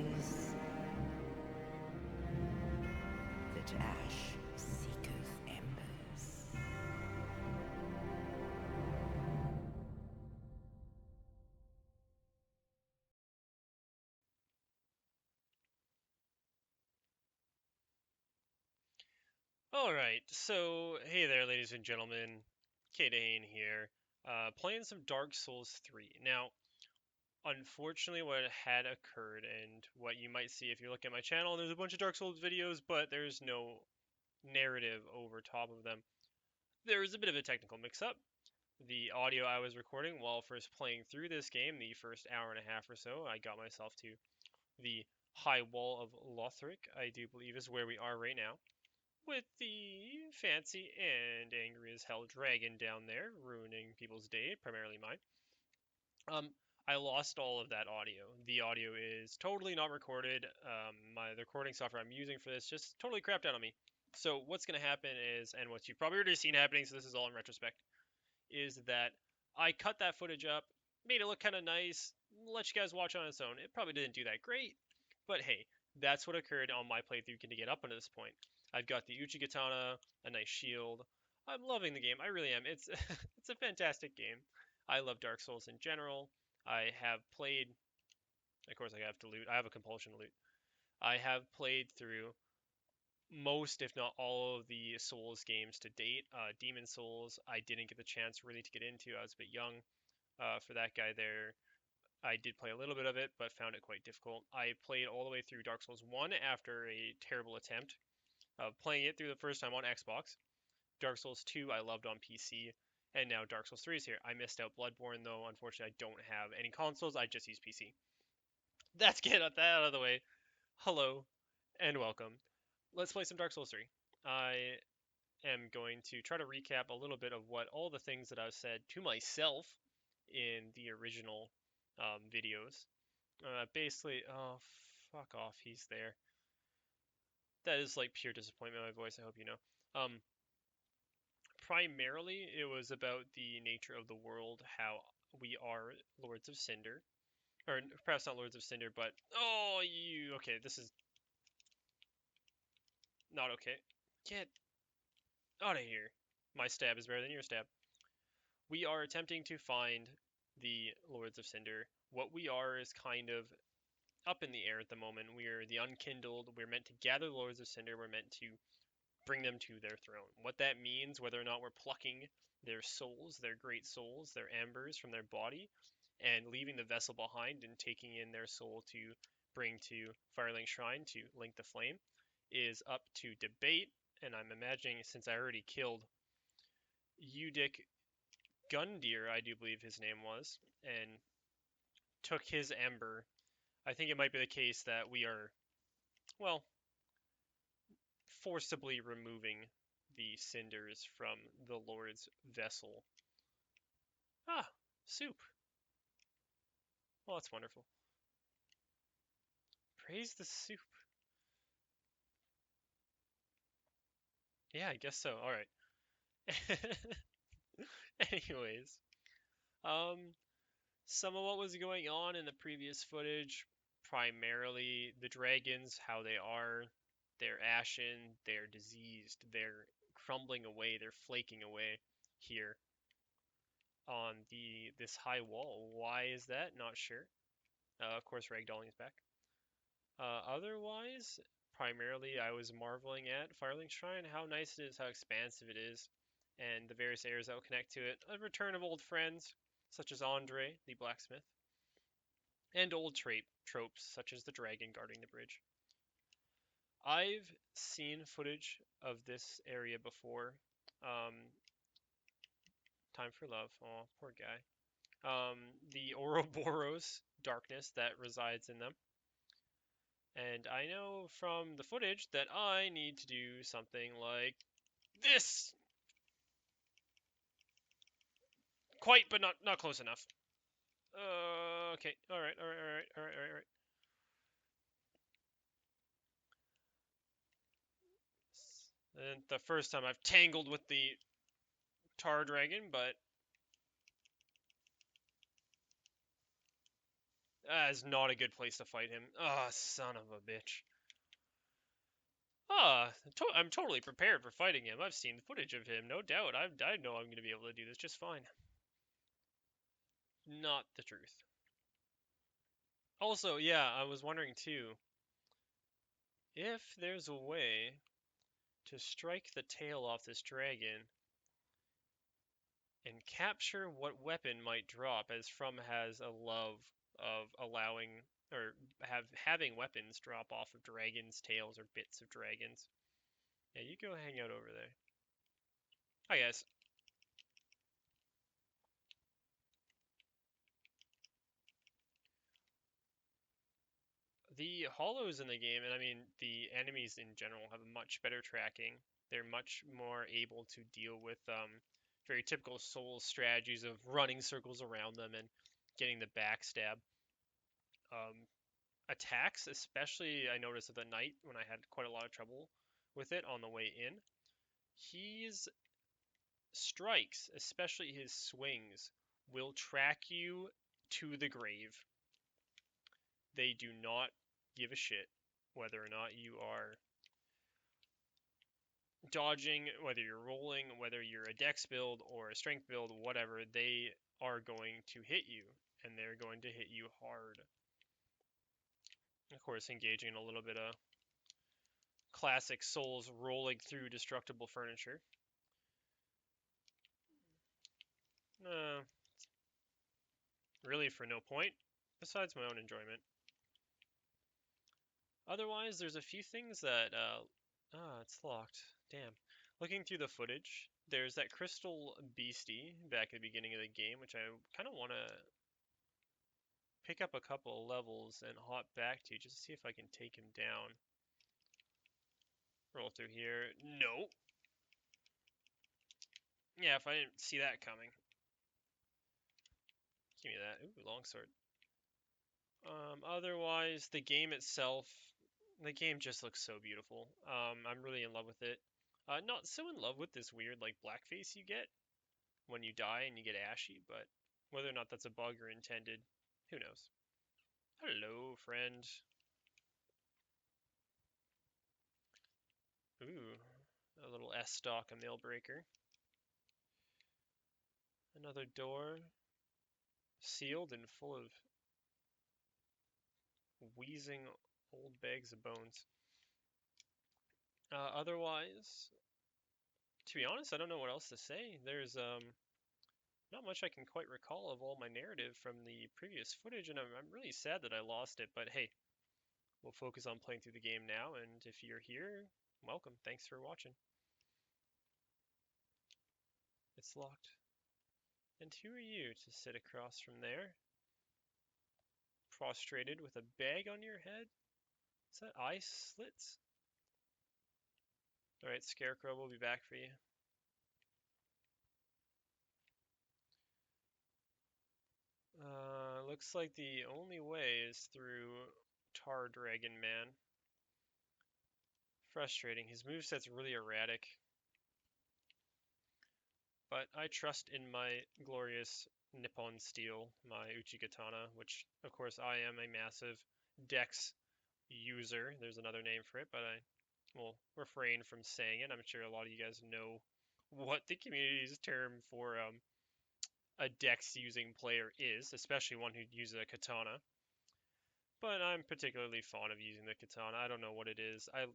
is that ash seeketh embers. Alright, so hey there ladies and gentlemen, Kadane here, playing some Dark Souls 3. Now, unfortunately what had occurred, and what you might see if you look at my channel, there's a bunch of Dark Souls videos, but there's no narrative over top of them. There was a bit of a technical mix-up. The audio I was recording while first playing through this game, the first hour and a half or so, I got myself to the High Wall of Lothric, I do believe is where we are right now, with the fancy and angry as hell dragon down there, ruining people's day, primarily mine. I lost all of that audio. The audio is totally not recorded. The recording software I'm using for this just totally crapped out on me. So what's going to happen is, and what you've probably already seen happening, so this is all in retrospect, is that I cut that footage up, made it look kind of nice, let you guys watch on its own. It probably didn't do that great, but hey, that's what occurred on my playthrough to get up until this point. I've got the Uchigatana, a nice shield. I'm loving the game. I really am. It's it's a fantastic game. I love Dark Souls in general. I have played, of course, I have to loot. I have a compulsion to loot. I have played through most, if not all, of the Souls games to date. Demon Souls, I didn't get the chance really to get into. I was a bit young for that guy there. I did play a little bit of it, but found it quite difficult. I played all the way through Dark Souls 1 after a terrible attempt of playing it through the first time on Xbox. Dark Souls 2 I loved on PC, and now Dark Souls 3 is here. I missed out Bloodborne though. Unfortunately, I don't have any consoles. I just use PC. Let's get that out of the way. Hello and welcome. Let's play some Dark Souls 3. I am going to try to recap a little bit of what all the things that I've said to myself in the original videos. Basically, oh, fuck off, he's there. That is like pure disappointment in my voice, I hope you know. Primarily, it was about the nature of the world, how we are Lords of Cinder. Or perhaps not Lords of Cinder, but... Oh, you... Okay, this is not okay. Get out of here. My stab is better than your stab. We are attempting to find the Lords of Cinder. What we are is kind of up in the air at the moment. We're the Unkindled. We're meant to gather the Lords of Cinder. We're meant to bring them to their throne. What that means, whether or not we're plucking their souls, their great souls, their embers from their body, and leaving the vessel behind and taking in their soul to bring to Firelink Shrine to link the flame, is up to debate. And I'm imagining, since I already killed Udic Gundyr, I do believe his name was, and took his ember, I think it might be the case that we are, well, forcibly removing the cinders from the Lord's vessel. Ah, soup. Well, that's wonderful. Praise the soup. Yeah, I guess so. All right. Anyways, um, some of what was going on in the previous footage, primarily the dragons, how they are, they're ashen, they're diseased, they're crumbling away, they're flaking away here on this high wall. Why is that? Not sure. Of course, ragdolling is back. Otherwise, primarily I was marveling at Firelink Shrine, how nice it is, how expansive it is, and the various areas that will connect to it. A return of old friends, such as Andre, the blacksmith, and old tropes, such as the dragon guarding the bridge. I've seen footage of this area before. Time for love. Oh, poor guy. The Ouroboros darkness that resides in them. And I know from the footage that I need to do something like this. Quite, but not close enough. Okay. All right. And the first time I've tangled with the tar dragon, but Is not a good place to fight him. Ah, son of a bitch. Ah, I'm totally prepared for fighting him. I've seen footage of him, no doubt. I know I'm going to be able to do this just fine. Not the truth. Also, yeah, I was wondering too, if there's a way to strike the tail off this dragon and capture what weapon might drop, as From has a love of allowing or having weapons drop off of dragons' tails or bits of dragons. Yeah, you go hang out over there. Hi guys. The hollows in the game, and I mean the enemies in general, have much better tracking. They're much more able to deal with very typical Souls strategies of running circles around them and getting the backstab. Attacks, especially I noticed at the night when I had quite a lot of trouble with it on the way in. His strikes, especially his swings, will track you to the grave. They do not give a shit whether or not you are dodging, whether you're rolling, whether you're a dex build or a strength build, whatever. They are going to hit you, and they're going to hit you hard. Of course, engaging in a little bit of classic Souls rolling through destructible furniture. Really for no point, besides my own enjoyment. Otherwise, there's a few things that, it's locked. Damn. Looking through the footage, there's that crystal beastie back at the beginning of the game, which I kind of want to pick up a couple of levels and hop back to just to see if I can take him down. Roll through here. No. Yeah, if I didn't see that coming. Give me that. Ooh, longsword. Otherwise, the game itself, the game just looks so beautiful. I'm really in love with it. Not so in love with this weird like blackface you get when you die and you get ashy, but whether or not that's a bug or intended, who knows? Hello, friend. Ooh, a little S-stalk, a mail breaker. Another door, sealed and full of wheezing old bags of bones. Otherwise, to be honest, I don't know what else to say. There's not much I can quite recall of all my narrative from the previous footage, and I'm really sad that I lost it, but hey, we'll focus on playing through the game now, and if you're here, welcome. Thanks for watching. It's locked. And who are you to sit across from there? Prostrated with a bag on your head? Is that eye slits? Alright, Scarecrow, we'll be back for you. Looks like the only way is through Tar Dragon Man. Frustrating. His moveset's really erratic. But I trust in my glorious Nippon Steel, my Uchigatana, which, of course, I am a massive Dex user. There's another name for it, but I will refrain from saying it. I'm sure a lot of you guys know what the community's term for a Dex using player is, especially one who uses a katana. But I'm particularly fond of using the katana. I don't know what it is. I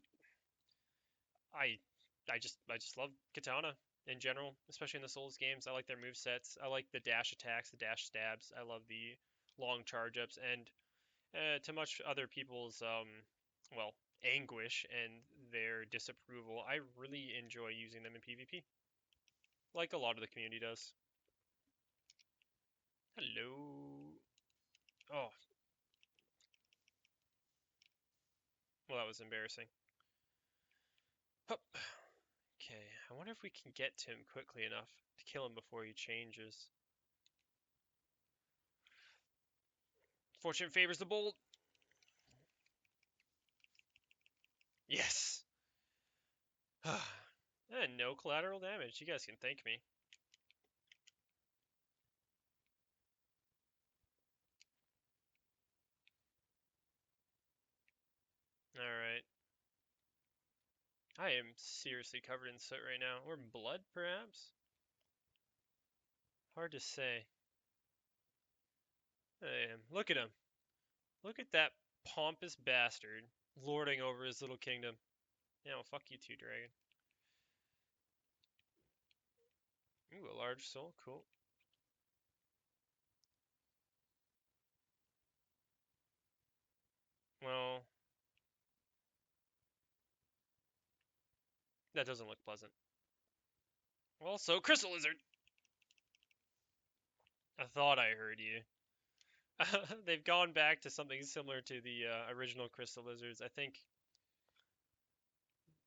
I just love katana in general, especially in the Souls games. I like their move sets. I like the dash attacks, the dash stabs. I love the long charge ups, and to much other people's well, anguish and their disapproval, I really enjoy using them in PvP, like a lot of the community does. Hello. Oh, well, that was embarrassing. Hup. Okay, I wonder if we can get to him quickly enough to kill him before he changes. Fortune favors the bold. Yes. And no collateral damage. You guys can thank me. I am seriously covered in soot right now. Or blood, perhaps? Hard to say. I am. Look at him. Look at that pompous bastard lording over his little kingdom. Yeah, well, fuck you too, dragon. Ooh, a large soul. Cool. Well, that doesn't look pleasant. Also, crystal lizard. I thought I heard you. They've gone back to something similar to the original crystal lizards. I think.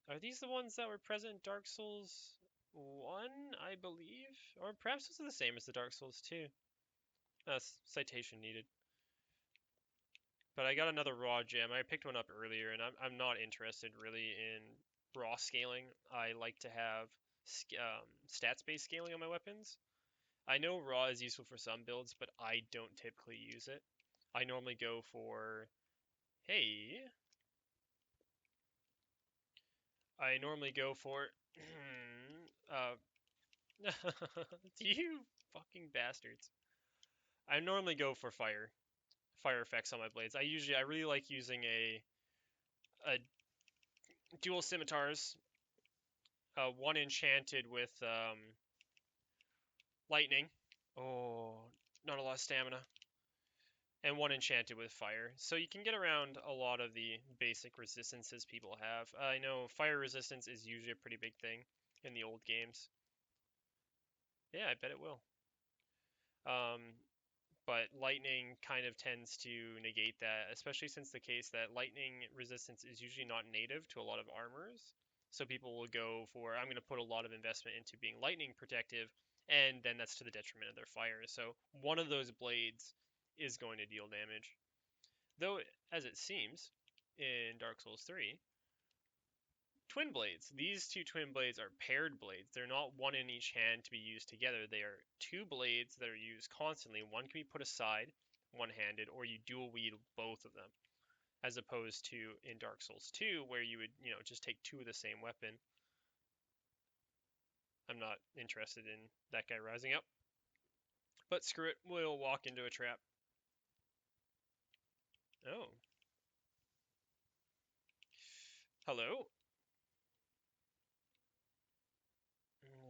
Are these the ones that were present in Dark Souls 1, I believe? Or perhaps those are the same as the Dark Souls 2. Citation needed. But I got another raw gem. I picked one up earlier, and I'm not interested really in raw scaling. I like to have stats-based scaling on my weapons. I know raw is useful for some builds, but I don't typically use it. I normally go for, hey, I normally go for, uh, you fucking bastards. I normally go for fire effects on my blades. I really like using a dual scimitars, one enchanted with lightning. Oh, not a lot of stamina. And one enchanted with fire. So you can get around a lot of the basic resistances people have. I know fire resistance is usually a pretty big thing in the old games. Yeah, I bet it will. Um, but lightning kind of tends to negate that, especially since the case that lightning resistance is usually not native to a lot of armors. So people will go for, I'm going to put a lot of investment into being lightning protective, and then that's to the detriment of their fire. So one of those blades is going to deal damage. Though, as it seems, in Dark Souls 3, twin blades. These two twin blades are paired blades. They're not one in each hand to be used together. They are two blades that are used constantly. One can be put aside, one-handed, or you dual wield both of them. As opposed to in Dark Souls 2, where you would, just take two of the same weapon. I'm not interested in that guy rising up. But screw it, we'll walk into a trap. Oh. Hello?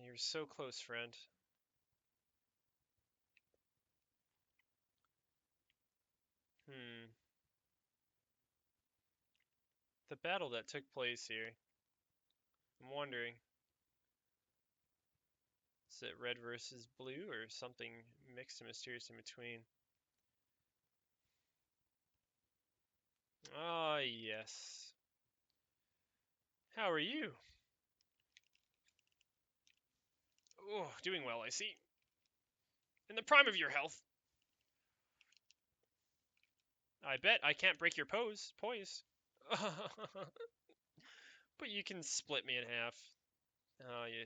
You're so close, friend. Hmm. The battle that took place here. I'm wondering, is it red versus blue or something mixed and mysterious in between? Ah, yes. How are you? Oh, doing well, I see. In the prime of your health. I bet I can't break your poise. But you can split me in half. Oh, you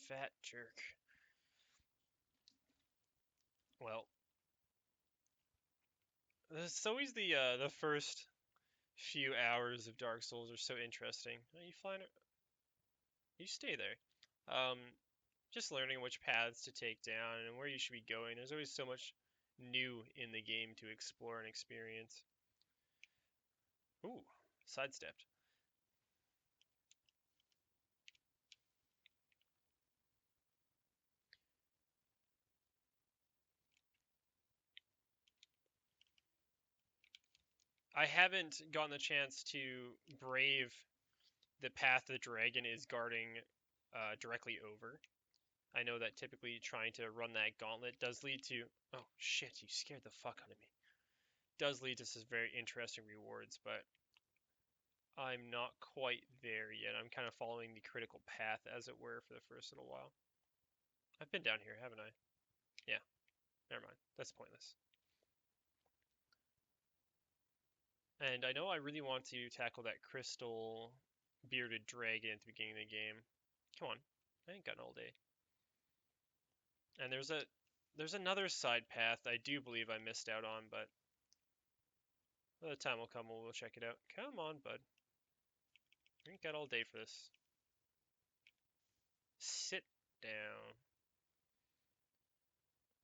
fat jerk. Well, it's always the first few hours of Dark Souls are so interesting. Oh, you flying? You stay there. Just learning which paths to take down and where you should be going. There's always so much new in the game to explore and experience. Ooh, sidestepped. I haven't gotten the chance to brave the path the dragon is guarding directly over. I know that typically trying to run that gauntlet does lead to... Oh, shit, you scared the fuck out of me. Does lead to some very interesting rewards, but I'm not quite there yet. I'm kind of following the critical path, as it were, for the first little while. I've been down here, haven't I? Yeah, never mind. That's pointless. And I know I really want to tackle that crystal bearded dragon at the beginning of the game. Come on, I ain't got all day. And there's another side path I do believe I missed out on, but the time will come when we'll check it out. Come on, bud. ain't got all day for this. Sit down.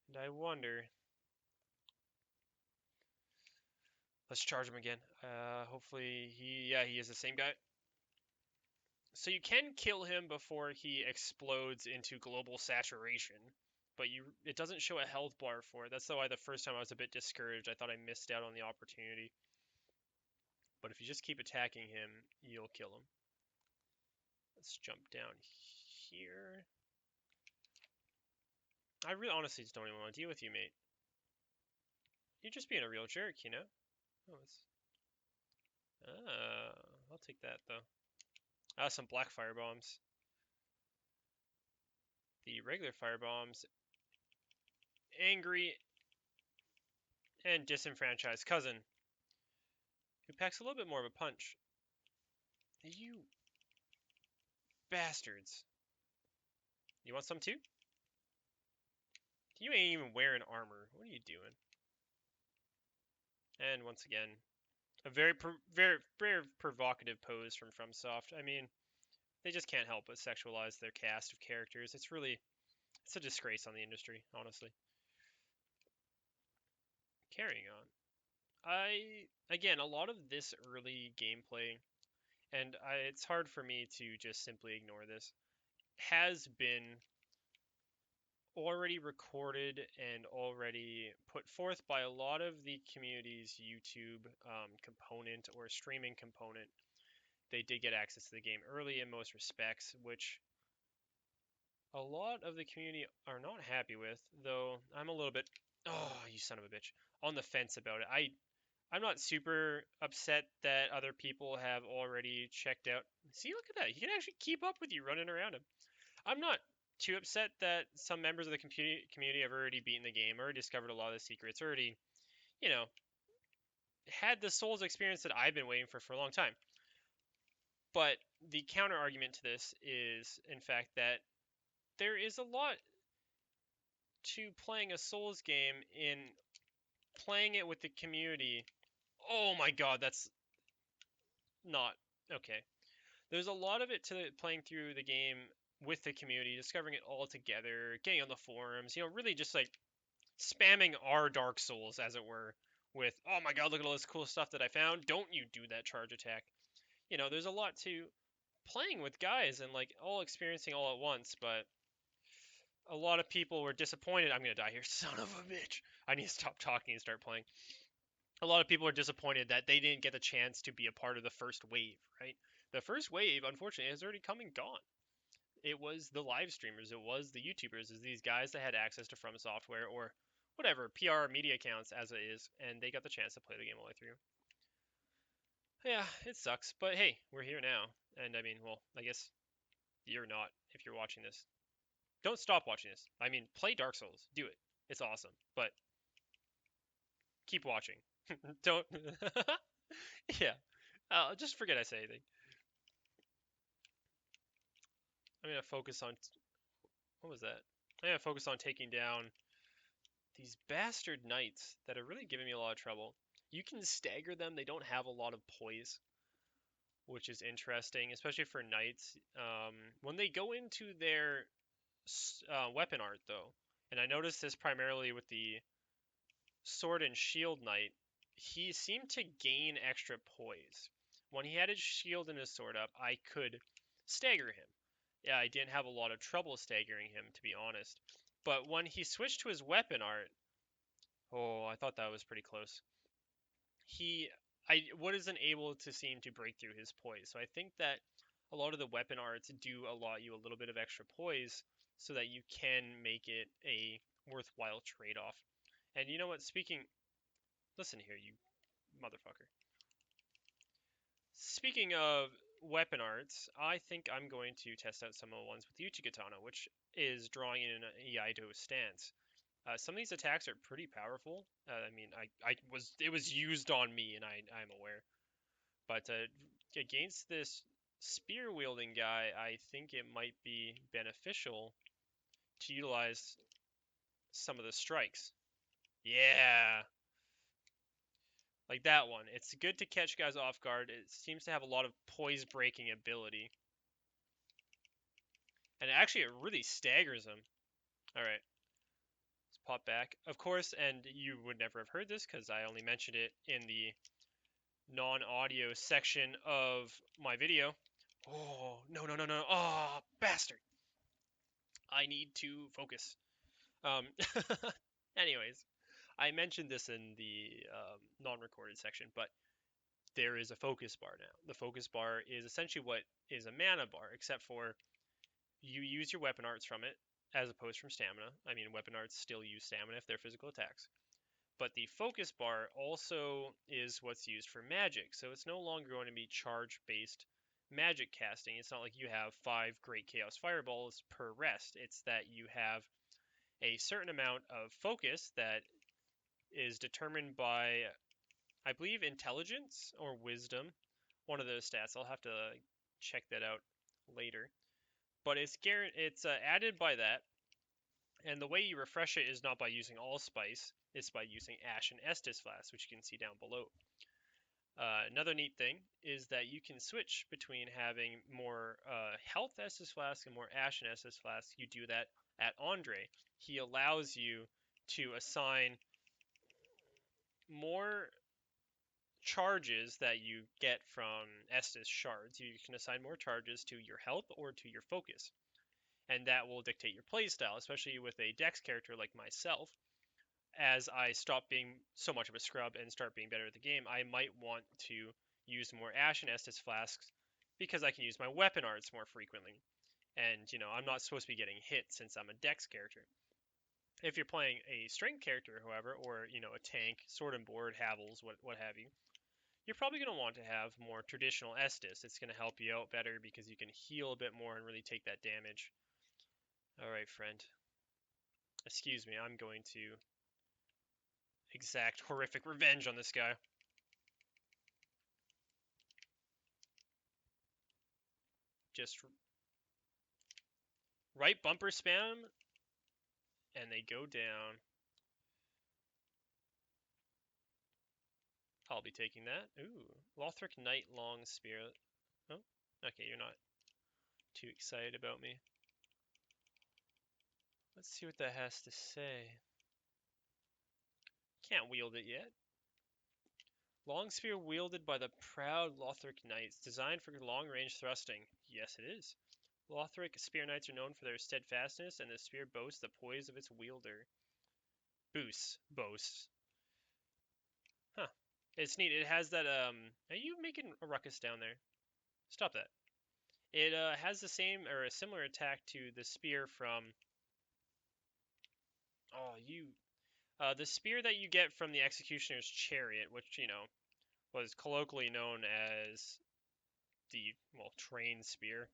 And I wonder. Let's charge him again. Hopefully he is the same guy. So you can kill him before he explodes into global saturation, but it doesn't show a health bar for it. That's why the first time I was a bit discouraged. I thought I missed out on the opportunity. But if you just keep attacking him, you'll kill him. Let's jump down here. I really honestly just don't even want to deal with you, mate. You're just being a real jerk, you know? Oh, I'll take that though. Some black fire bombs. The regular fire bombs. Angry and disenfranchised cousin, who packs a little bit more of a punch. You bastards. You want some too? You ain't even wearing armor. What are you doing? And once again, a very provocative pose from FromSoft. I mean, they just can't help but sexualize their cast of characters. It's a disgrace on the industry, honestly. Carrying on. Again, a lot of this early gameplay, and it's hard for me to just simply ignore this, has been already recorded and already put forth by a lot of the community's YouTube component or streaming component. They did get access to the game early in most respects, which a lot of the community are not happy with, though I'm a little bit, oh, you son of a bitch, on the fence about it. I'm not super upset that other people have already checked out. See, look at that. He can actually keep up with you running around him. I'm not too upset that some members of the community have already beaten the game, already discovered a lot of the secrets, already, you know, had the Souls experience that I've been waiting for a long time. But the counter argument to this is, in fact, that there is a lot to playing a Souls game in playing it with the community. Oh my god, that's not okay. There's a lot of it to playing through the game with the community, discovering it all together, getting on the forums, really just like spamming our Dark Souls, as it were, with, oh my god, look at all this cool stuff that I found. Don't you do that charge attack. There's a lot to playing with guys and like all experiencing all at once, but a lot of people were disappointed. I'm gonna die here, son of a bitch. I need to stop talking and start playing. A lot of people are disappointed that they didn't get the chance to be a part of the first wave, right? The first wave, unfortunately, has already come and gone. It was the live streamers, it was the YouTubers, is these guys that had access to From Software or whatever, PR media accounts as it is, and they got the chance to play the game all the way through. Yeah, it sucks, but hey, we're here now. And I mean, well, I guess you're not if you're watching this. Don't stop watching this. I mean, play Dark Souls. Do it. It's awesome. But keep watching. Don't. Yeah. Just forget I say anything. I'm going to focus on. What was that? I'm going to focus on taking down these bastard knights that are really giving me a lot of trouble. You can stagger them. They don't have a lot of poise, which is interesting, especially for knights. When they go into their weapon art, though, and I noticed this primarily with the sword and shield knight, he seemed to gain extra poise. When he had his shield and his sword up, I could stagger him. Yeah, I didn't have a lot of trouble staggering him, to be honest. But when he switched to his weapon art, oh, I thought that was pretty close. I wasn't able to seem to break through his poise. So I think that a lot of the weapon arts do allot you a little bit of extra poise so that you can make it a worthwhile trade-off. And you know what? Listen here, you motherfucker. Speaking of weapon arts, I think I'm going to test out some of the ones with Uchi-Katana, which is drawing in an Iaido stance. Some of these attacks are pretty powerful. I mean, it was used on me, and I'm aware. But against this spear wielding guy, I think it might be beneficial to utilize some of the strikes. Yeah. Like that one. It's good to catch guys off guard. It seems to have a lot of poise breaking ability. And actually, it really staggers them. Alright, let's pop back. Of course, and you would never have heard this because I only mentioned it in the non-audio section of my video. Oh, no, no, no, no. Oh, bastard. I need to focus. Um, anyways, I mentioned this in the non-recorded section, but there is a focus bar now. The focus bar is essentially what is a mana bar, except for you use your weapon arts from it, as opposed from stamina. I mean, weapon arts still use stamina if they're physical attacks. But the focus bar also is what's used for magic, so it's no longer going to be charge-based magic casting. It's not like you have 5 Great Chaos Fireballs per rest. It's that you have a certain amount of focus that is determined by, I believe, intelligence or wisdom. One of those stats. I'll have to check that out later. But it's added by that, and the way you refresh it is not by using allspice. It's by using Ash and Estus Flask, which you can see down below. Another neat thing is that you can switch between having more health Estus Flask and more Ash and Estus Flask. You do that at Andre. He allows you to assign more charges that you get from Estus shards. You can assign more charges to your health or to your focus. And that will dictate your playstyle, especially with a dex character like myself. As I stop being so much of a scrub and start being better at the game, I might want to use more Ash and Estus Flasks because I can use my weapon arts more frequently. And, I'm not supposed to be getting hit since I'm a dex character. If you're playing a strength character, however, or, a tank, sword and board, Havels, what have you, you're probably going to want to have more traditional Estus. It's going to help you out better because you can heal a bit more and really take that damage. Alright, friend. Excuse me, I'm going to exact horrific revenge on this guy. Just right bumper spam, and they go down. I'll be taking that. Ooh, Lothric Knight Long Spear. Oh, okay, you're not too excited about me. Let's see what that has to say. Can't wield it yet. Long spear wielded by the proud Lothric Knights, designed for long-range thrusting. Yes, it is. Lothric spear knights are known for their steadfastness, and the spear boasts the poise of its wielder. Boasts. Huh. It's neat. It has that, Are you making a ruckus down there? Stop that. It has the same, or a similar attack to the spear from... Oh, the spear that you get from the Executioner's Chariot, which, was colloquially known as the, train spear.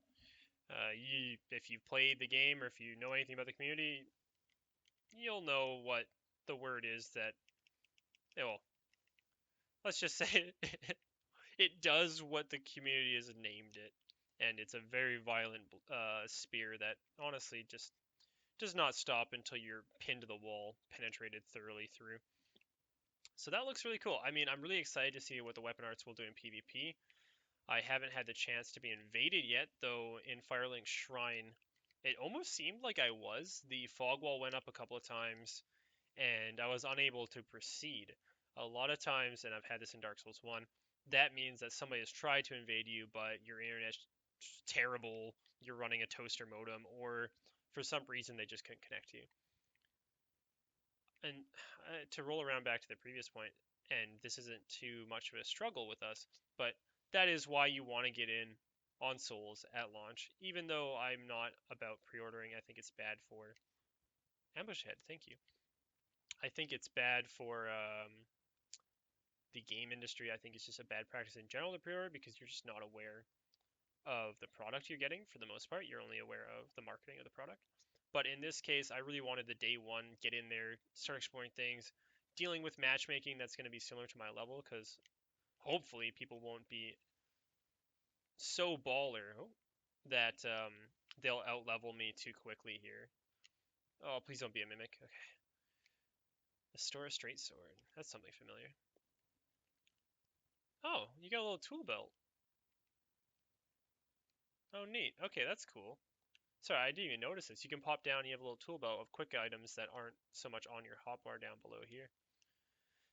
If you've played the game, or if you know anything about the community, you'll know what the word is that... Well, let's just say it does what the community has named it. And it's a very violent spear that honestly just does not stop until you're pinned to the wall, penetrated thoroughly through. So that looks really cool. I mean, I'm really excited to see what the weapon arts will do in PvP. I haven't had the chance to be invaded yet, though in Firelink Shrine, it almost seemed like I was. The fog wall went up a couple of times, and I was unable to proceed. A lot of times, and I've had this in Dark Souls 1, that means that somebody has tried to invade you, but your internet's terrible, you're running a toaster modem, or for some reason they just couldn't connect to you. And to roll around back to the previous point, and this isn't too much of a struggle with us, but that is why you want to get in on Souls at launch. Even though I'm not about pre-ordering, I think it's bad for... Ambush head, thank you. I think it's bad for the game industry. I think it's just a bad practice in general to pre-order because you're just not aware of the product you're getting for the most part. You're only aware of the marketing of the product. But in this case, I really wanted the day one, get in there, start exploring things, dealing with matchmaking that's going to be similar to my level, because hopefully people won't be so baller that they'll out-level me too quickly here. Oh, please don't be a mimic. Okay. Restore a straight sword. That's something familiar. Oh, you got a little tool belt. Oh, neat. Okay, that's cool. Sorry, I didn't even notice this. You can pop down and you have a little tool belt of quick items that aren't so much on your hotbar down below here.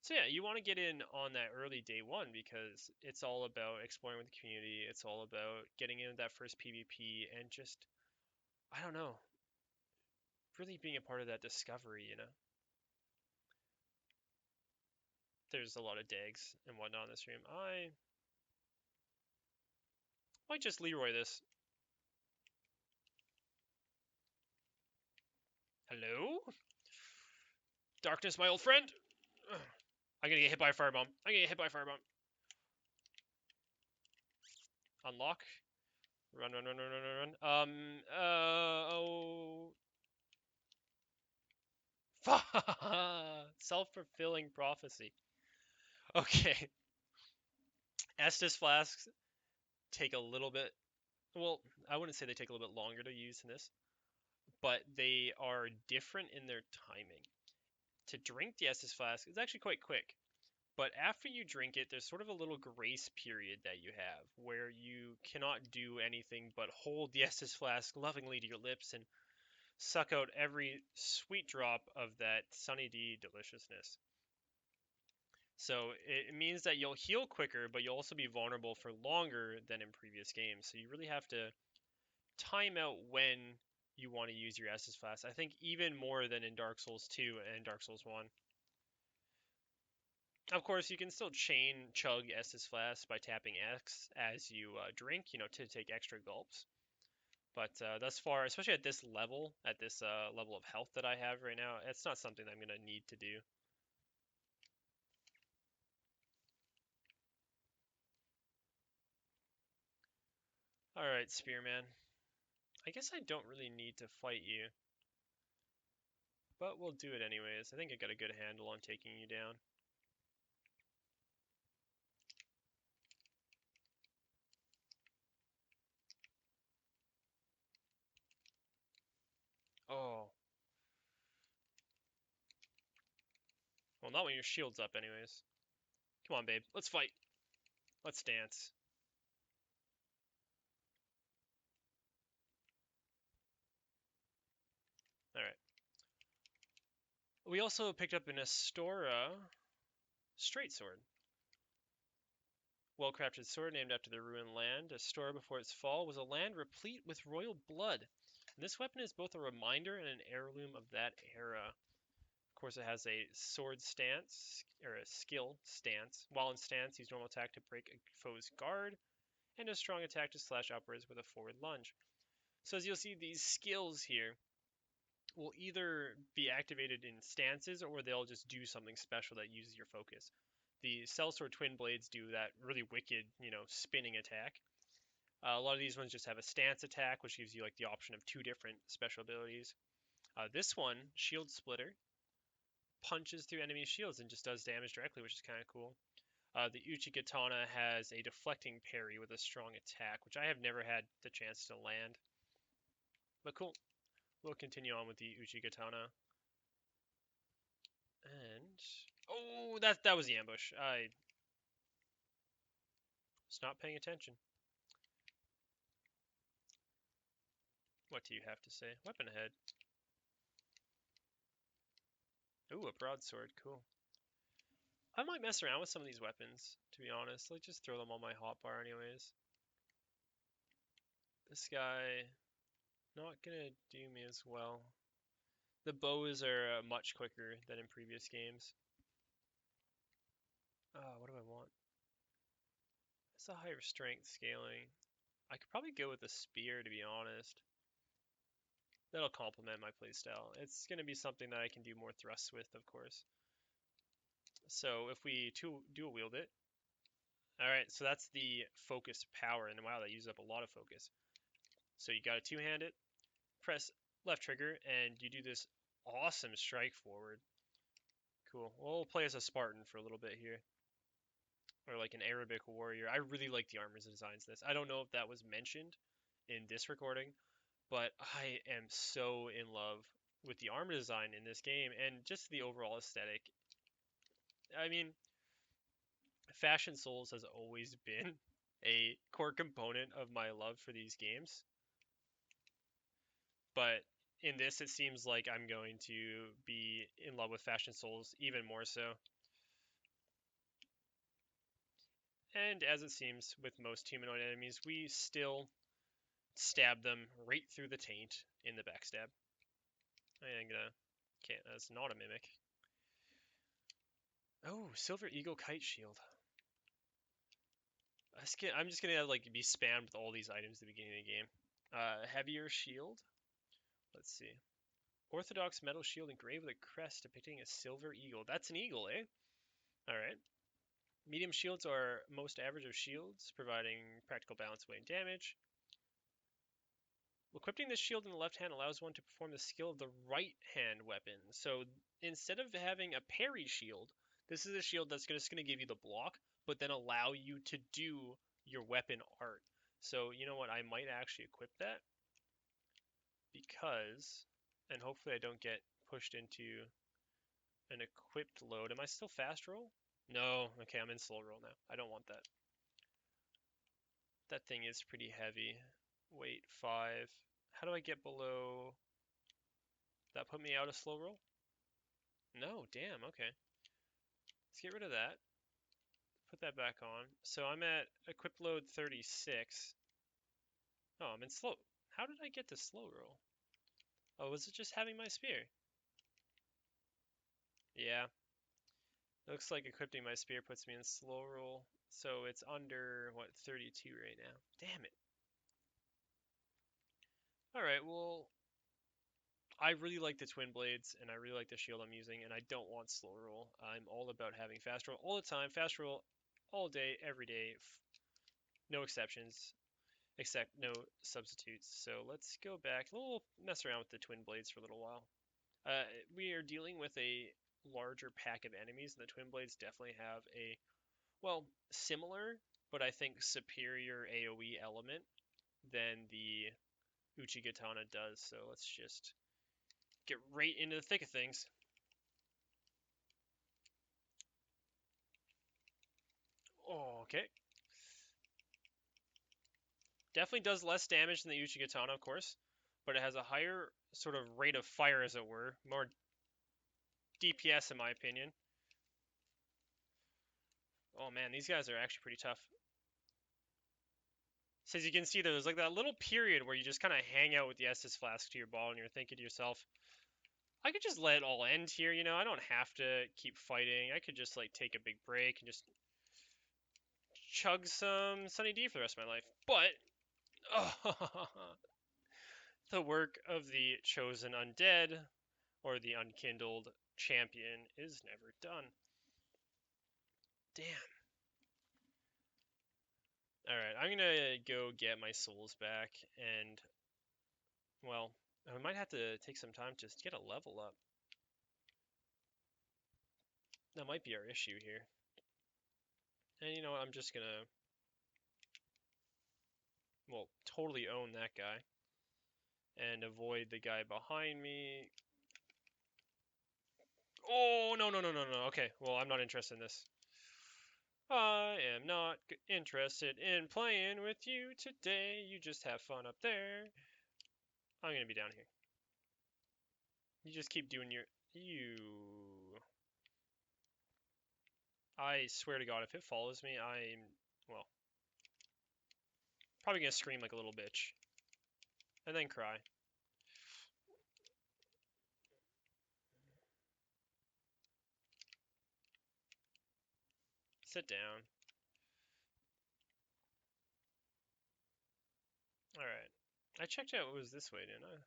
So yeah, you want to get in on that early day one because it's all about exploring with the community. It's all about getting into that first PvP and just, I don't know, really being a part of that discovery, you know? There's a lot of dags and whatnot in this stream. I might just Leroy this. Hello? Darkness, my old friend! I'm gonna get hit by a firebomb. I'm gonna get hit by a firebomb. Unlock. Run, run, run, run, run, run, run. Self-fulfilling prophecy. Okay. Estus flasks take a little bit, well, I wouldn't say they take a little bit longer to use in this, but they are different in their timing. To drink the Estus flask is actually quite quick, but after you drink it, there's sort of a little grace period that you have where you cannot do anything but hold the Estus flask lovingly to your lips and suck out every sweet drop of that Sunny D deliciousness. So it means that you'll heal quicker, but you'll also be vulnerable for longer than in previous games. So you really have to time out when you want to use your Estus Flask. I think even more than in Dark Souls 2 and Dark Souls 1. Of course, you can still chain chug Estus Flask by tapping X as you drink, to take extra gulps. But thus far, especially at this level, level of health that I have right now, it's not something I'm going to need to do. Alright, Spearman. I guess I don't really need to fight you. But we'll do it anyways. I think I got a good handle on taking you down. Oh. Well, not when your shield's up anyways. Come on, babe. Let's fight. Let's dance. Alright. We also picked up an Astora straight sword. Well-crafted sword named after the ruined land. Astora before its fall was a land replete with royal blood. And this weapon is both a reminder and an heirloom of that era. Of course, it has a sword stance, or a skill stance. While in stance, use normal attack to break a foe's guard, and a strong attack to slash upwards with a forward lunge. So as you'll see, these skills here will either be activated in stances or they'll just do something special that uses your focus. The Sellsword Twin Blades do that really wicked, spinning attack. A lot of these ones just have a stance attack, which gives you like the option of 2 different special abilities. This one, Shield Splitter, punches through enemy shields and just does damage directly, which is kind of cool. The Uchigatana has a deflecting parry with a strong attack, which I have never had the chance to land. But cool. We'll continue on with the Uchigatana. And... oh, that was the ambush. I was not paying attention. What do you have to say? Weapon ahead. Ooh, a broadsword. Cool. I might mess around with some of these weapons, to be honest. Like, just throw them on my hotbar anyways. This guy... not gonna do me as well. The bows are much quicker than in previous games. What do I want? It's a higher strength scaling. I could probably go with a spear, to be honest. That'll complement my playstyle. It's going to be something that I can do more thrusts with, of course. So if we dual wield it. Alright, so that's the focus power. And wow, that uses up a lot of focus. So you got to two-hand it, press left trigger, and you do this awesome strike forward. Cool. We'll play as a Spartan for a little bit here. Or like an Arabic warrior. I really like the armor designs in this. I don't know if that was mentioned in this recording, but I am so in love with the armor design in this game and just the overall aesthetic. I mean, Fashion Souls has always been a core component of my love for these games. But in this, it seems like I'm going to be in love with Fashion Souls even more so. And as it seems with most humanoid enemies, we still stab them right through the taint in the backstab. I'm gonna... Okay, that's not a mimic. Oh, Silver Eagle Kite Shield. I'm just gonna like be spammed with all these items at the beginning of the game. Heavier Shield. Let's see. Orthodox metal shield engraved with a crest depicting a silver eagle. That's an eagle, eh? Alright. Medium shields are most average of shields, providing practical balance, weight, and damage. Equipping the shield in the left hand allows one to perform the skill of the right hand weapon. So instead of having a parry shield, this is a shield that's just going to give you the block, but then allow you to do your weapon art. So you know what? I might actually equip that because, and hopefully I don't get pushed into an equipped load. Am I still fast roll? No. Okay, I'm in slow roll now. I don't want that. That thing is pretty heavy. Weight 5. How do I get below... That put me out of slow roll? No, damn, okay. Let's get rid of that. Put that back on. So I'm at equip load 36. Oh, I'm in slow. How did I get to slow roll? Oh, was it just having my spear? Yeah. Looks like equipping my spear puts me in slow roll. So it's under, what, 32 right now. Damn it. Alright, well, I really like the twin blades, and I really like the shield I'm using, and I don't want slow roll. I'm all about having fast roll all the time. Fast roll all day, every day. No exceptions, except no substitutes. So let's go back. We'll mess around with the twin blades for a little while. We are dealing with a larger pack of enemies, and the twin blades definitely have a, well, similar, but I think superior AoE element than the Uchigatana does. So let's just get right into the thick of things. Oh, okay. Definitely does less damage than the Uchigatana, of course, but it has a higher sort of rate of fire, as it were. More DPS, in my opinion. Oh man, these guys are actually pretty tough. So as you can see, there's like that little period where you just kind of hang out with the Estus Flask to your ball, and you're thinking to yourself, I could just let it all end here, you know? I don't have to keep fighting. I could just like take a big break and just chug some Sunny D for the rest of my life. But the work of the chosen undead or the unkindled champion is never done. Damn. Alright, I'm gonna go get my souls back, and, well, I might have to take some time just to get a level up. That might be our issue here. And you know what, I'm just gonna, well, totally own that guy. And avoid the guy behind me. Oh, no, no, no, no, no. Okay, well, I'm not interested in this. I am not interested in playing with you today. You just have fun up there. I'm gonna be down here. You just keep doing your... You... I swear to God, if it follows me, I'm... Well... Probably gonna scream like a little bitch. And then cry. Sit down. Alright. I checked out what was this way, didn't I?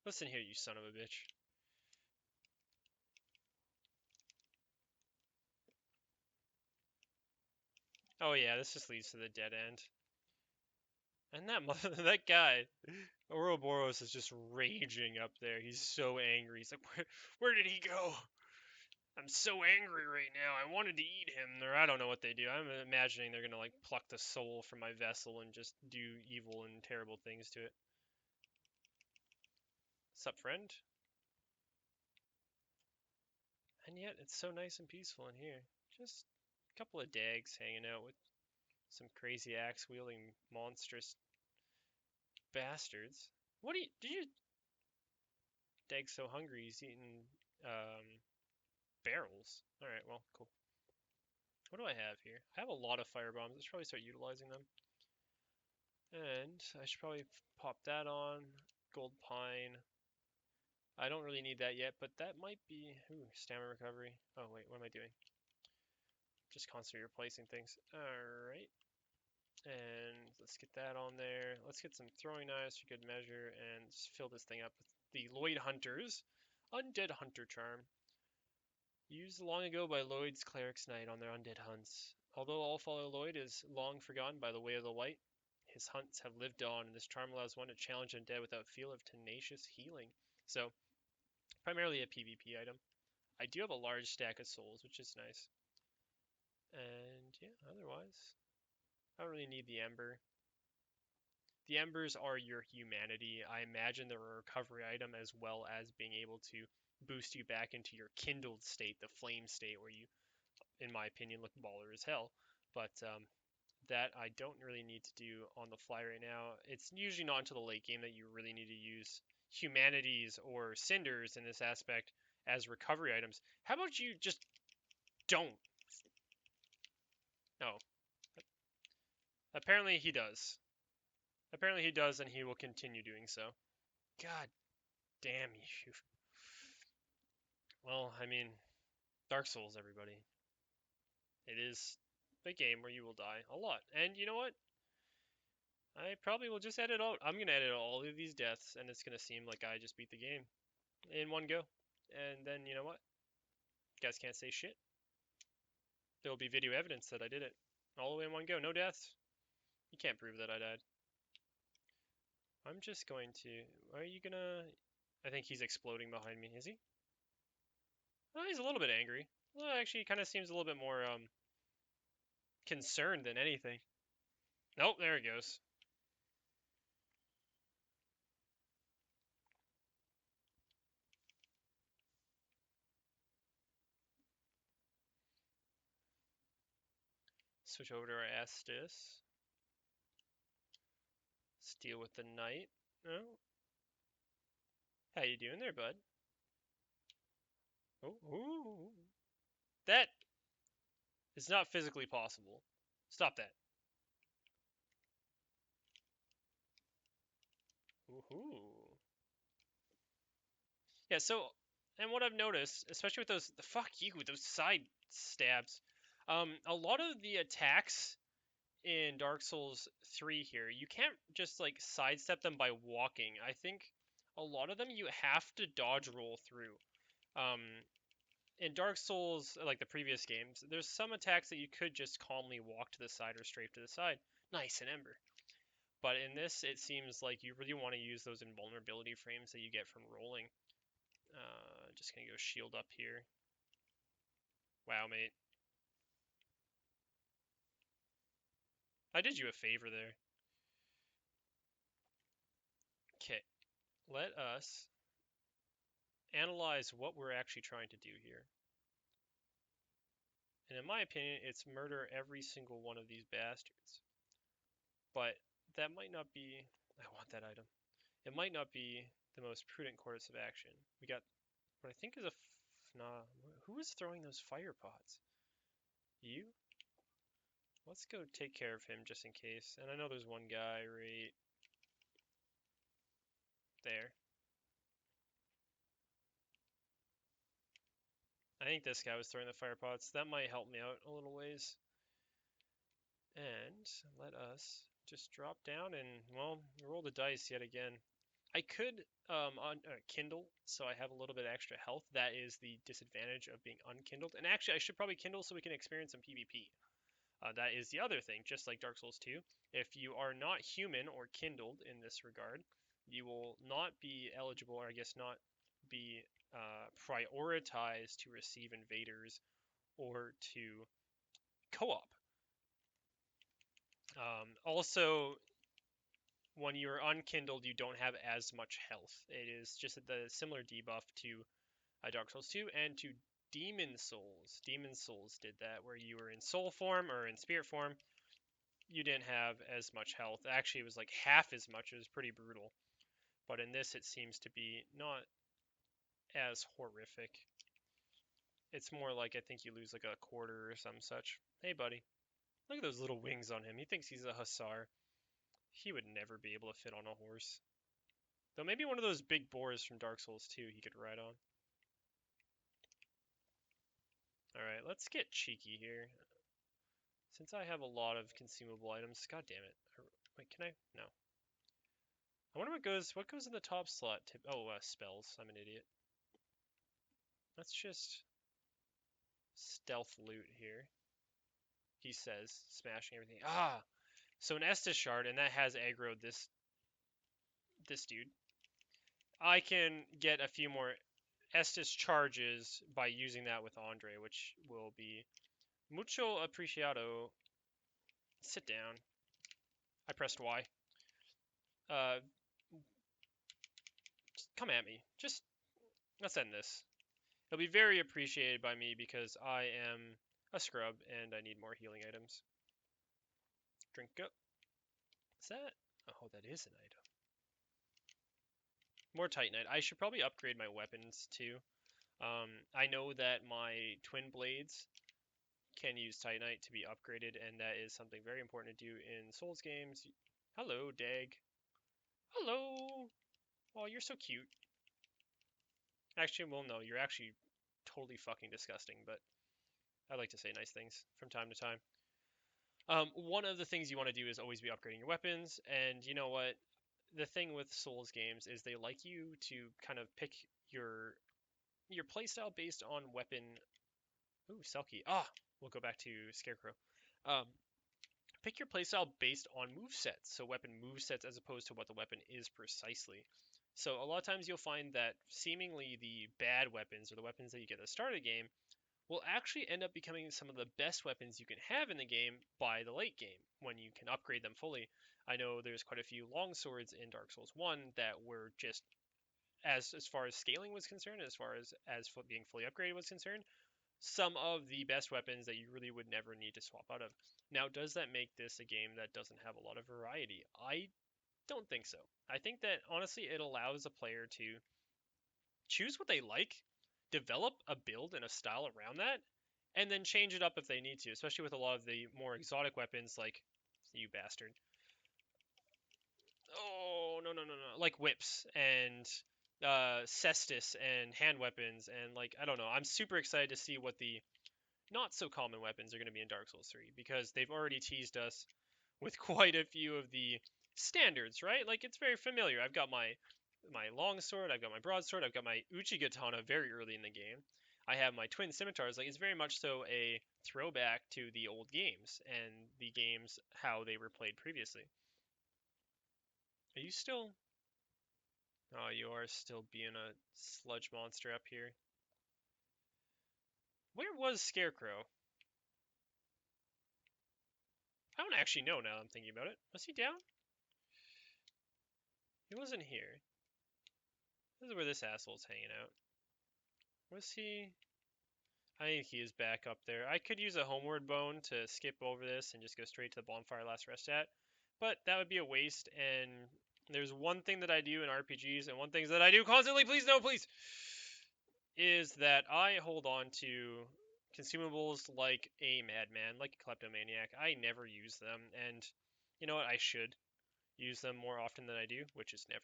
Listen here, you son of a bitch. Oh yeah, this just leads to the dead end. And that guy, Ouroboros, is just raging up there. He's so angry. He's like, where did he go? I'm so angry right now. I wanted to eat him. Or I don't know what they do. I'm imagining they're gonna like pluck the soul from my vessel and just do evil and terrible things to it. Sup, friend? And yet, it's so nice and peaceful in here. Just a couple of dags hanging out with some crazy axe-wielding monstrous bastards. What did you... Dag's so hungry, he's eating, barrels. Alright, well, cool. What do I have here? I have a lot of fire bombs. I should probably start utilizing them. And I should probably pop that on. Gold pine. I don't really need that yet, but that might be... Ooh, stamina recovery. Oh, wait, what am I doing? Just constantly replacing things. Alright. And let's get that on there. Let's get some throwing knives for good measure and just fill this thing up with the Lloyd Hunters. Undead Hunter Charm. Used long ago by Lloyd's Cleric's Knight on their undead hunts. Although Allfather Lloyd is long forgotten by the way of the white, his hunts have lived on, and this charm allows one to challenge undead without fear of tenacious healing. So, primarily a PvP item. I do have a large stack of souls, which is nice. And yeah, otherwise, I don't really need the ember. The embers are your humanity. I imagine they're a recovery item as well as being able to boost you back into your kindled state, the flame state, where you, in my opinion, look baller as hell. But that I don't really need to do on the fly right now. It's usually not until the late game that you really need to use humanities or cinders in this aspect as recovery items. How about you just don't? No. Apparently he does. Apparently he does, and he will continue doing so. God damn you. Well, I mean, Dark Souls, everybody. It is a game where you will die a lot. And you know what? I probably will just edit out. I'm going to edit all of these deaths, and it's going to seem like I just beat the game in one go. And then, you know what? You guys can't say shit. There will be video evidence that I did it all the way in one go. No deaths. You can't prove that I died. I'm just going to... Are you going to... I think he's exploding behind me. Is he? Oh, he's a little bit angry. Well, actually, he kind of seems a little bit more concerned than anything. Nope, there it goes. Switch over to our Estus. Let's deal with the knight. Oh. How you doing there, bud? Oh, ooh. That is not physically possible. Stop that. Ooh. Yeah, so, and what I've noticed, especially with those, fuck you, those side stabs, a lot of the attacks in Dark Souls 3 here, you can't just, like, sidestep them by walking. I think a lot of them you have to dodge roll through. In Dark Souls, like the previous games, there's some attacks that you could just calmly walk to the side or strafe to the side. Nice, an ember. But in this, it seems like you really want to use those invulnerability frames that you get from rolling. Just gonna go shield up here. Wow, mate. I did you a favor there. Okay, let us analyze what we're actually trying to do here. And in my opinion, it's murder every single one of these bastards. But that might not be... I want that item. It might not be the most prudent course of action. We got what I think is a... Nah, who is throwing those fire pots? You? Let's go take care of him just in case. And I know there's one guy right there. I think this guy was throwing the fire pots. That might help me out a little ways. And let us just drop down and, well, roll the dice yet again. I could kindle, so I have a little bit extra health. That is the disadvantage of being unkindled. And actually, I should probably kindle so we can experience some PvP. That is the other thing, just like Dark Souls 2. If you are not human or kindled in this regard, you will not be eligible, or I guess not be prioritized to receive invaders or to co-op. Also, when you're unkindled, you don't have as much health. It is just the similar debuff to Dark Souls 2 and to Demon Souls. Demon Souls did that, where you were in soul form or in spirit form. You didn't have as much health. Actually, it was like half as much. It was pretty brutal. But in this, it seems to be not as horrific. It's more like I think you lose like a quarter or some such. Hey, buddy. Look at those little wings on him. He thinks he's a hussar. He would never be able to fit on a horse. Though maybe one of those big boars from Dark Souls 2 he could ride on. Alright, let's get cheeky here. Since I have a lot of consumable items, god damn it. Wait, can I? No. I wonder what goes in the top slot. Oh, spells. I'm an idiot. Let's just stealth loot here. He says, smashing everything. Ah! So an Estus shard, and that has aggroed this dude. I can get a few more Estus charges by using that with Andre, which will be mucho apreciado. Sit down. I pressed Y. Just come at me. Just let's end this. It'll be very appreciated by me because I am a scrub and I need more healing items. Drink up. Is that? Oh, that is an item. More Titanite. I should probably upgrade my weapons too. I know that my twin blades can use Titanite to be upgraded, and that is something very important to do in Souls games. Hello, Dag. Hello. Oh, you're so cute. Actually, well, no, you're actually totally fucking disgusting, but I like to say nice things from time to time. One of the things you want to do is always be upgrading your weapons, and you know what? The thing with Souls games is they like you to kind of pick your playstyle based on weapon. Ooh, Selkie. Ah, we'll go back to Scarecrow. Um, Pick your playstyle based on movesets, so weapon movesets as opposed to what the weapon is precisely. So a lot of times you'll find that seemingly the bad weapons or the weapons that you get at the start of the game will actually end up becoming some of the best weapons you can have in the game by the late game when you can upgrade them fully. I know there's quite a few long swords in Dark Souls 1 that were just as far as scaling was concerned, as far as being fully upgraded was concerned, some of the best weapons that you really would never need to swap out of. Now, does that make this a game that doesn't have a lot of variety? I don't think so. I think that honestly it allows a player to choose what they like, develop a build and a style around that, and then change it up if they need to, especially with a lot of the more exotic weapons like you bastard. Oh, no, no, no, no. Like whips and cestus and hand weapons and like I don't know. I'm super excited to see what the not so common weapons are going to be in Dark Souls 3 because they've already teased us with quite a few of the standards, right? Like it's very familiar. I've got my longsword, I've got my broadsword, I've got my Uchigatana very early in the game. I have my twin scimitars. Like it's very much so a throwback to the old games and the games how they were played previously. Are you still? Oh, you are still being a sludge monster up here. Where was Scarecrow? I don't actually know now that I'm thinking about it. Was he down? He wasn't here. This is where this asshole's hanging out. Was he? I think he is back up there. I could use a homeward bone to skip over this and just go straight to the bonfire last rest at, but that would be a waste, and there's one thing that I do in RPGs, and one thing that I do constantly, please no, please, is that I hold on to consumables like a madman, like a kleptomaniac. I never use them, and you know what, I should use them more often than I do, which is never.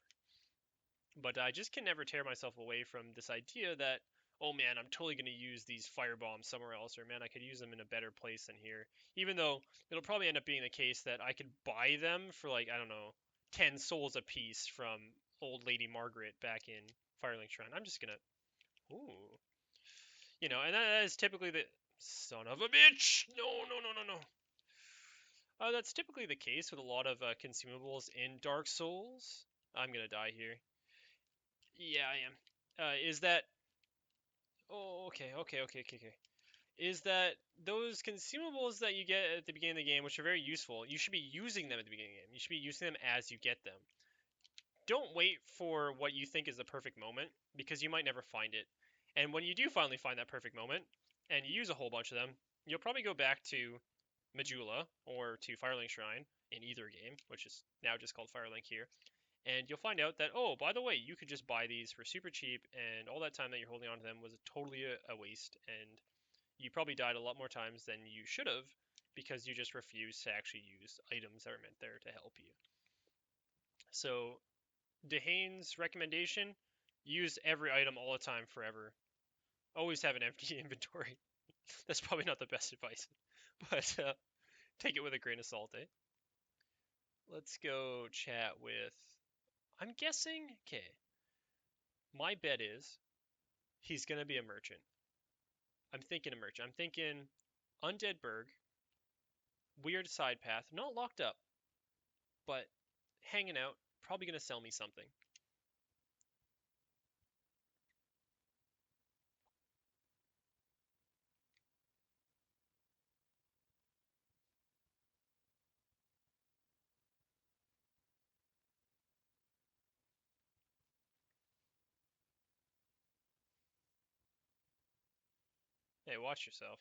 But I just can never tear myself away from this idea that, oh man, I'm totally going to use these firebombs somewhere else, or man, I could use them in a better place than here. Even though it'll probably end up being the case that I could buy them for like, I don't know, 10 souls a piece from old lady Margaret back in Firelink Shrine. I'm just going to, ooh. You know, and that is typically the, son of a bitch! No, no, no, no, no. That's typically the case with a lot of consumables in Dark Souls. I'm going to die here. Yeah, I am. Is that... Oh, okay. Is that those consumables that you get at the beginning of the game, which are very useful, you should be using them at the beginning of the game. You should be using them as you get them. Don't wait for what you think is the perfect moment, because you might never find it. And when you do finally find that perfect moment, and you use a whole bunch of them, you'll probably go back to Majula or to Firelink Shrine in either game, which is now just called Firelink here, and you'll find out that, oh, by the way, you could just buy these for super cheap, and all that time that you're holding on to them was totally a waste, and you probably died a lot more times than you should have because you just refused to actually use items that are meant there to help you. So, Dehane's recommendation, use every item all the time forever. Always have an empty inventory. That's probably not the best advice, but take it with a grain of salt, eh? Let's go chat with. I'm guessing. Okay. My bet is he's gonna be a merchant. I'm thinking a merchant. I'm thinking Undead Berg, weird side path, not locked up, but hanging out. Probably gonna sell me something. Hey, watch yourself.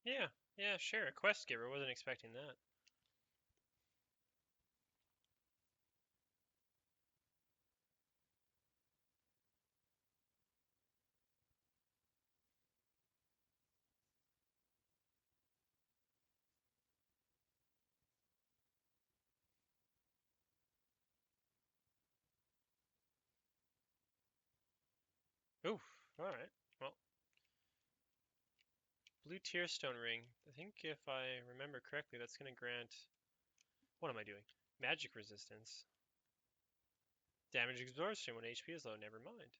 Yeah, yeah, sure. A quest giver. Wasn't expecting that. Oof. All right. Well, blue tearstone ring. I think if I remember correctly, that's gonna grant. What am I doing? Magic resistance. Damage absorption when HP is low. Never mind.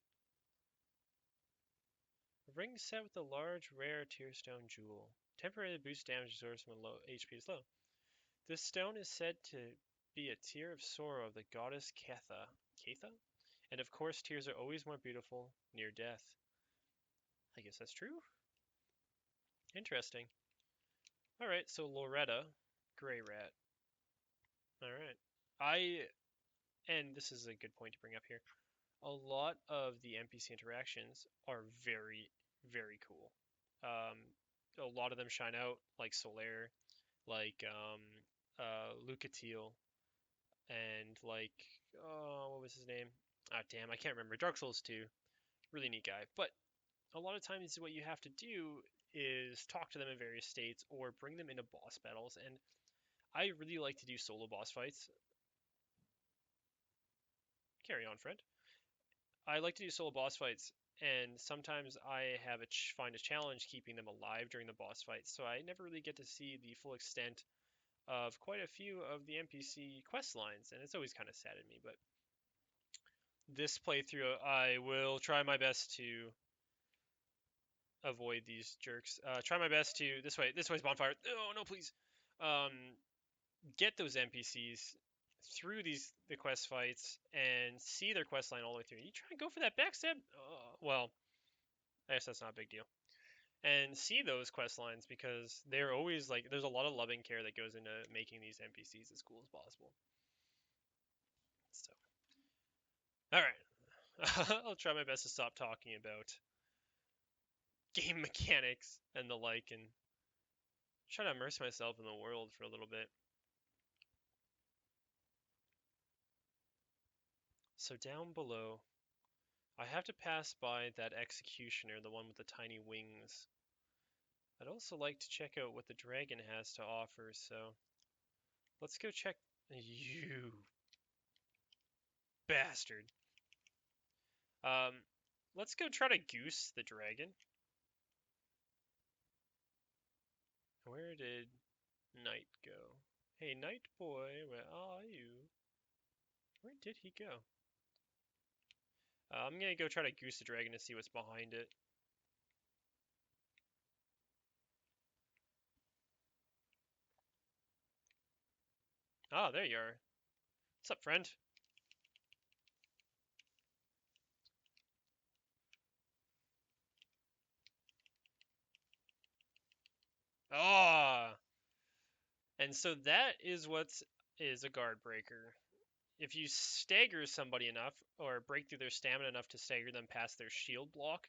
A ring set with a large, rare tearstone jewel. Temporarily boosts damage absorption when low HP is low. This stone is said to be a tear of sorrow of the goddess Ketha. Ketha? And of course, tears are always more beautiful near death. I guess that's true. Interesting. Alright, so Loretta, Grey Rat. Alright. And this is a good point to bring up here. A lot of the NPC interactions are very, very cool. A lot of them shine out, like Solaire, like Lucatiel, and like, oh, what was his name? Ah, damn, I can't remember. Dark Souls 2, really neat guy. But a lot of times, what you have to do is talk to them in various states or bring them into boss battles. And I really like to do solo boss fights. Carry on, friend. I like to do solo boss fights, and sometimes I have find a challenge keeping them alive during the boss fights. So I never really get to see the full extent of quite a few of the NPC quest lines, and it's always kind of sad in me. But this playthrough, I will try my best to avoid these jerks. Try my best to this way's bonfire. Oh no, please. Um, get those NPCs through the quest fights and see their quest line all the way through. You try and go for that backstab. Well, I guess that's not a big deal. And see those quest lines because they're always like there's a lot of loving care that goes into making these NPCs as cool as possible. So, all right, I'll try my best to stop talking about game mechanics and the like, and try to immerse myself in the world for a little bit. So down below, I have to pass by that executioner, the one with the tiny wings. I'd also like to check out what the dragon has to offer, so let's go check. You bastard. Um, let's go try to goose the dragon. Where did Knight go? Hey, Knight boy, where are you? Where did he go? I'm gonna go try to goose the dragon to see what's behind it. Ah, there you are. What's up, friend? Ah! And so that is what is a guard breaker. If you stagger somebody enough, or break through their stamina enough to stagger them past their shield block,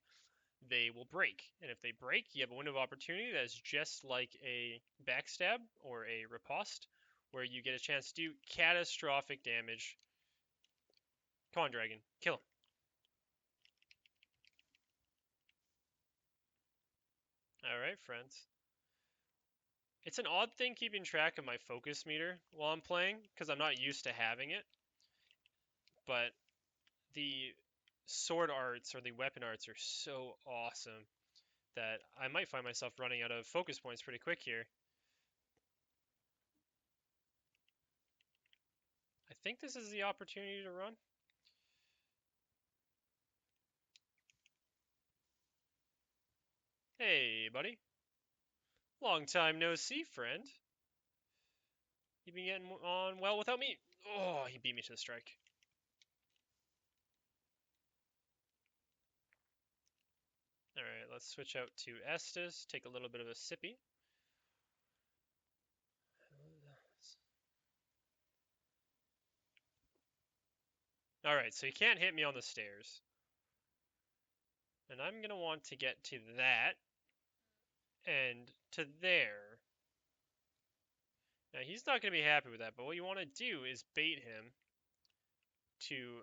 they will break. And if they break, you have a window of opportunity that is just like a backstab or a riposte, where you get a chance to do catastrophic damage. Come on, dragon. Kill him. Alright, friends. It's an odd thing keeping track of my focus meter while I'm playing, because I'm not used to having it. But the sword arts or the weapon arts are so awesome that I might find myself running out of focus points pretty quick here. I think this is the opportunity to run. Hey, buddy. Long time no see, friend. You been getting on well without me? Oh, he beat me to the strike. Alright, let's switch out to Estus, take a little bit of a sippy. Alright, so you can't hit me on the stairs. And I'm going to want to get to that and to there. Now, he's not going to be happy with that, but what you want to do is bait him to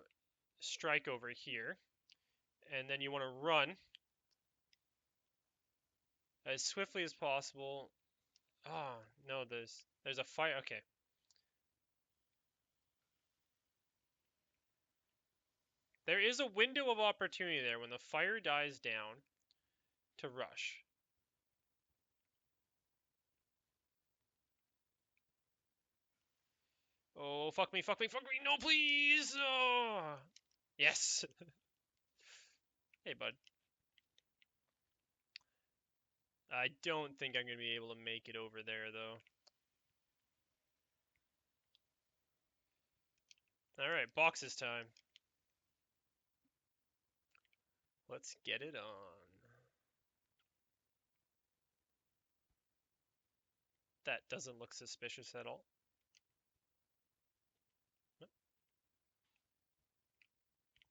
strike over here. And then you want to run as swiftly as possible. Oh, no, there's a fire. Okay. There is a window of opportunity there when the fire dies down to rush. Oh, fuck me, fuck me, fuck me. No, please. Oh. Yes. Hey, bud. I don't think I'm going to be able to make it over there, though. Alright, boxes time. Let's get it on. That doesn't look suspicious at all.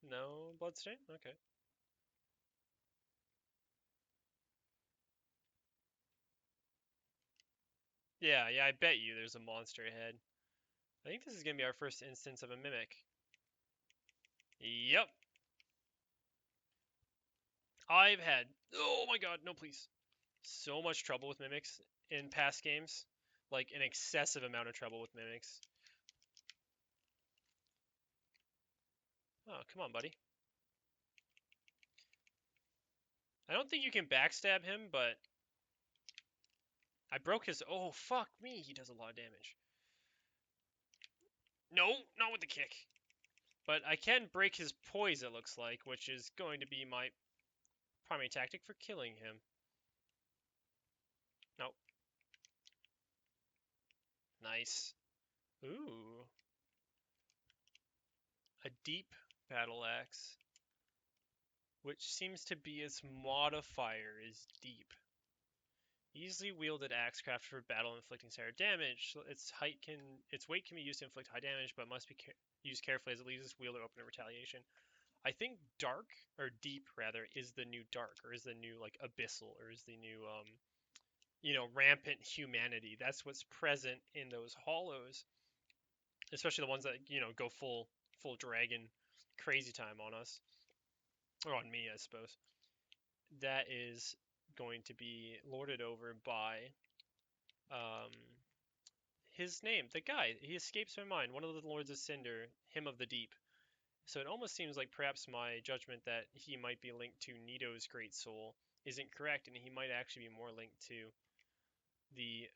No bloodstain? Okay. Yeah, I bet you there's a monster ahead. I think this is going to be our first instance of a mimic. Yep. I've had, oh my god, no please, so much trouble with mimics in past games. Like, an excessive amount of trouble with mimics. Oh, come on, buddy. I don't think you can backstab him, but I broke his, oh, fuck me, he does a lot of damage. No, not with the kick. But I can break his poise, it looks like, which is going to be my primary tactic for killing him. Nope. Nice. Ooh. A deep battle axe, which seems to be its modifier is deep. Easily wielded axe crafted for battle inflicting severe damage. Its weight can be used to inflict high damage, but must be used carefully as it leaves its wielder open to retaliation. I think dark, or deep rather, is the new dark, or is the new like abyssal, or is the new rampant humanity. That's what's present in those hollows, especially the ones that go full dragon crazy time on us, or on me, I suppose. That is going to be lorded over by his name, the guy. He escapes my mind. One of the Lords of Cinder, him of the Deep. So it almost seems like perhaps my judgment that he might be linked to Nito's Great Soul isn't correct, and he might actually be more linked to the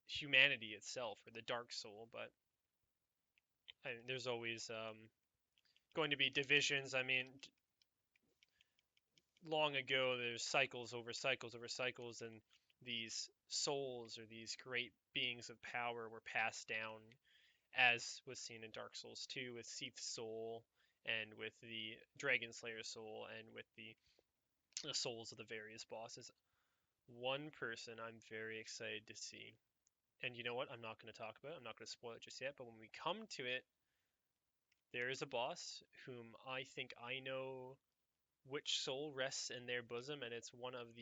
humanity itself, or the dark soul, but there's always going to be divisions. I mean, long ago, there's cycles over cycles over cycles, and these souls, or these great beings of power, were passed down, as was seen in Dark Souls 2 with Seath's soul, and with the Dragon Slayer soul, and with the souls of the various bosses. One person I'm very excited to see, and you know what, I'm not going to talk about it, I'm not going to spoil it just yet, but when we come to it, there is a boss whom I think I know which soul rests in their bosom, and it's one of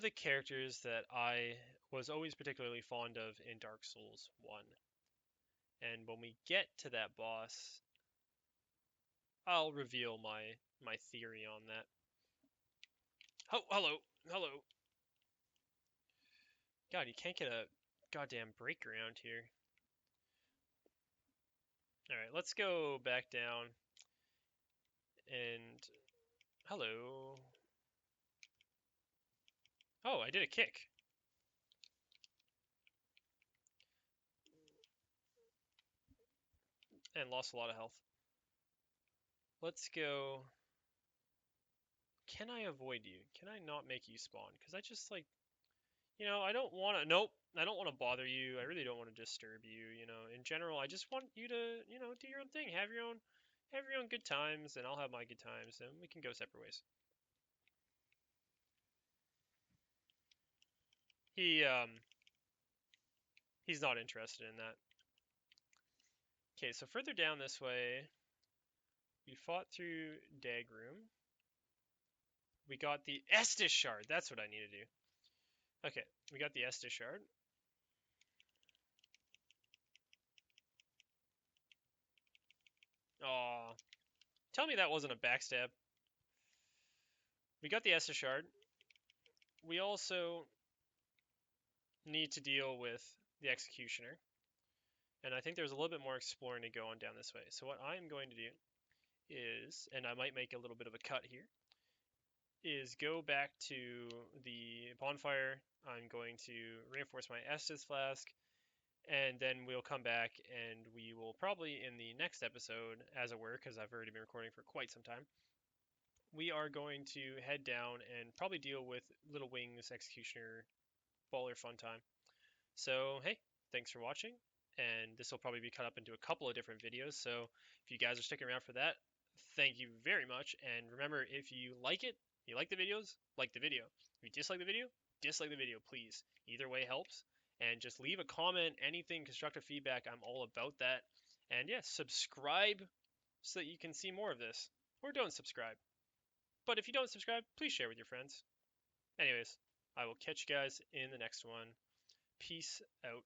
the characters that I was always particularly fond of in Dark Souls 1. And when we get to that boss, I'll reveal my theory on that. Oh, hello. God, you can't get a goddamn break around here. Alright, let's go back down. And hello. Oh, I did a kick. And lost a lot of health. Let's go. Can I avoid you? Can I not make you spawn? Because I just, like, I don't want to. Nope. I don't want to bother you. I really don't want to disturb you. In general, I just want you to, do your own thing. Have your own good times, and I'll have my good times, and we can go separate ways. He's not interested in that. Okay, so further down this way, we fought through Dagroom. We got the Estus Shard. That's what I need to do. Okay, we got the Estus Shard. Aw. Tell me that wasn't a backstab. We got the Estus Shard. We also need to deal with the Executioner. And I think there's a little bit more exploring to go on down this way. So what I'm going to do is, and I might make a little bit of a cut here, is go back to the bonfire. I'm going to reinforce my Estus Flask, and then we'll come back and we will probably, in the next episode, as it were, because I've already been recording for quite some time, we are going to head down and probably deal with Little Wings Executioner Baller Fun Time. So, hey, thanks for watching, and this will probably be cut up into a couple of different videos, so if you guys are sticking around for that, thank you very much, and remember, if you like it, you like the videos, like the video. If you dislike the video, dislike the video, please. Either way helps, and just leave a comment, anything, constructive feedback, I'm all about that. And yeah, subscribe so that you can see more of this, or don't subscribe. But if you don't subscribe, please share with your friends. Anyways, I will catch you guys in the next one. Peace out.